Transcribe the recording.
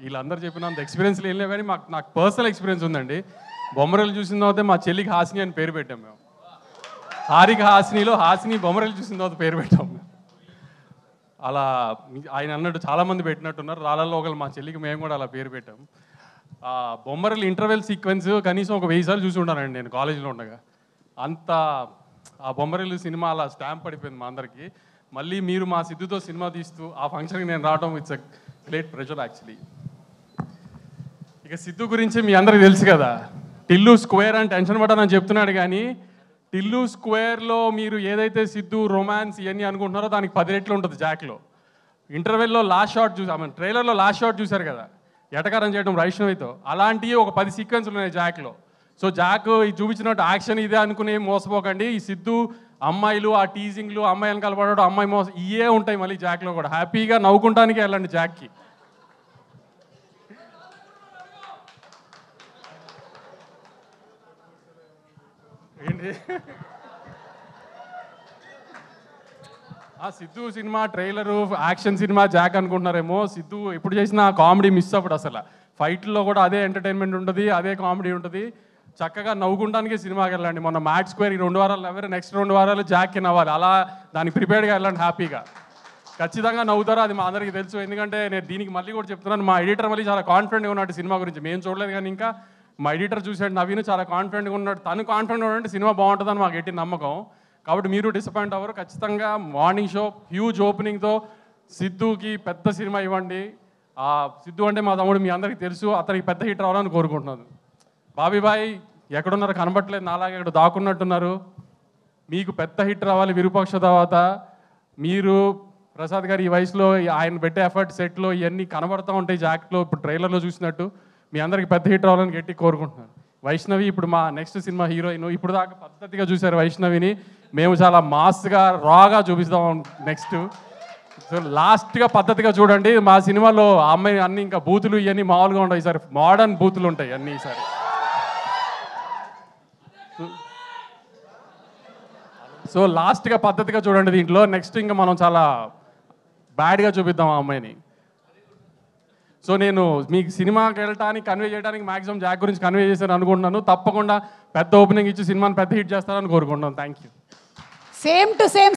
వీళ్ళందరూ చెప్పినంత ఎక్స్పీరియన్స్ ఏం లేవు కానీ నాకు పర్సనల్ ఎక్స్పీరియన్స్ ఉందండి. బొమ్మరలు చూసిన తర్వాత మా చెల్లికి హాసిని అని పేరు పెట్టాం మేము. హారిక హాసినిలో హాసిని బొమ్మరలు చూసిన తర్వాత పేరు పెట్టాం మేము. అలా ఆయన అన్నట్టు చాలామంది పెట్టినట్టున్నారు. రాళ్ళల్లో ఒకళ్ళు మా చెల్లికి మేము కూడా అలా పేరు పెట్టాం. బొమ్మరలు ఇంటర్వెల్ సీక్వెన్స్ కనీసం ఒక 1000 సార్లు చూసి ఉంటానండి నేను కాలేజీలో ఉండగా. అంత ఆ బొమ్మరలు సినిమా అలా స్టాంప్ పడిపోయింది మా అందరికీ. మళ్ళీ మీరు మా సిద్ధుతో సినిమా తీస్తూ ఆ ఫంక్షన్కి నేను రావడం it's a great pressure actually. ఇక సిద్ధు గురించి మీ అందరికీ తెలుసు కదా, టిల్లు స్క్వేర్ అని టెన్షన్ పడ్డానని చెప్తున్నాడు కానీ టిల్లు స్క్వేర్లో మీరు ఏదైతే సిద్ధు రొమాన్స్ ఇవన్నీ అనుకుంటున్నారో దానికి 10 రెట్లు ఉంటుంది జాక్లో. ఇంటర్వెల్లో లాస్ట్ షాట్ ట్రైలర్లో లాస్ట్ షాట్ చూశారు కదా, ఎటకారం చేయడం వైష్ణవితో, అలాంటివి ఒక 10 సీక్వెన్స్లు ఉన్నాయి జాక్లో. సో జాక్ చూపించినట్టు యాక్షన్ ఇదే అనుకుని మోసపోకండి. ఈ సిద్ధు అమ్మాయిలు ఆ టీజింగ్లు అమ్మాయిలను కలపడడం అమ్మాయి మోసం ఇవే ఉంటాయి మళ్ళీ జాక్లో కూడా. హ్యాపీగా నవ్వుకుంటానికే వెళ్ళండి జాక్కి. ఏంటి Siddhu cinema trailer action cinema Jack అనుకుంటున్నారేమో. సిద్ధు ఎప్పుడు చేసిన కామెడీ మిస్ అప్పుడు అసలు ఫైట్లో కూడా అదే ఎంటర్టైన్మెంట్ ఉంటుంది, అదే కామెడీ ఉంటుంది. చక్కగా నవ్వుకుంటానికే సినిమాకి వెళ్ళండి. మొన్న మ్యాట్ స్క్వేర్ 2 వారాలు నవ్వారు, నెక్స్ట్ 2 వారాలు జాక్కి నవ్వాలి. అలా దానికి ప్రిపేర్డ్గా వెళ్ళండి హ్యాపీగా. ఖచ్చితంగా నవ్వుతారు, అది మా అందరికీ తెలుసు. ఎందుకంటే నేను దీనికి మళ్ళీ కూడా చెప్తున్నాను, మా ఎడిటర్ మళ్ళీ చాలా కాన్ఫిడెంట్గా ఉన్నాడు సినిమా గురించి. మేము చూడలేదు కానీ ఇంకా మా ఎడిటర్ చూసాడు, నవీన్ చాలా కాన్ఫిడెంట్గా ఉన్నాడు. తను కాన్ఫిడెంట్గా ఉన్నాడంటే సినిమా బాగుంటుందని మాకు ఎట్టి నమ్మకం. కాబట్టి మీరు డిసప్పాయింట్ అవ్వరు. ఖచ్చితంగా మార్నింగ్ షో హ్యూజ్ ఓపెనింగ్తో సిద్ధుకి పెద్ద సినిమా ఇవ్వండి. సిద్ధు అంటే మా తమ్ముడు, మీ అందరికీ తెలుసు, అతనికి పెద్ద హిట్ రావాలని కోరుకుంటున్నాను. బాబీబాయ్ ఎక్కడున్నారు, కనబట్టలేదు, నాలాగే ఎక్కడ దాక్కున్నట్టున్నారు. మీకు పెద్ద హిట్ రావాలి విరూపాక్ష తర్వాత. మీరు ప్రసాద్ గారు ఈ వయసులో ఆయన పెట్టే ఎఫర్ట్ సెట్లో ఇవన్నీ కనబడుతూ ఉంటాయి జాక్లో, ఇప్పుడు ట్రైలర్లో చూసినట్టు. మీ అందరికి పెద్ద హిట్ రావాలని గట్టి కోరుకుంటున్నాను. వైష్ణవి ఇప్పుడు మా నెక్స్ట్ సినిమా హీరోయిన్. ఇప్పుడు దాకా పద్ధతిగా చూశారు వైష్ణవిని, మేము చాలా మాస్గా రాగా చూపిస్తాం నెక్స్ట్. సో లాస్ట్గా పద్ధతిగా చూడండి. మా సినిమాలో అమ్మాయి అన్ని ఇంకా బూతులు ఇవన్నీ మామూలుగా ఉంటాయి, ఈసారి మోడర్న్ బూతులు ఉంటాయి అన్నీ ఈసారి. సో లాస్ట్గా పద్ధతిగా చూడండి దీంట్లో. నెక్స్ట్ ఇంకా మనం చాలా బ్యాడ్గా చూపిద్దాం ఆ అమ్మాయిని. సో నేను మీకు సినిమాకి వెళ్ళటానికి కన్వే చేయడానికి మ్యాక్సిమం జాక్ గురించి కన్వే చేశాను అనుకుంటున్నాను. తప్పకుండా పెద్ద ఓపెనింగ్ ఇచ్చి సినిమాని పెద్ద హిట్ చేస్తారని కోరుకుంటున్నాను. Thank you. Same to same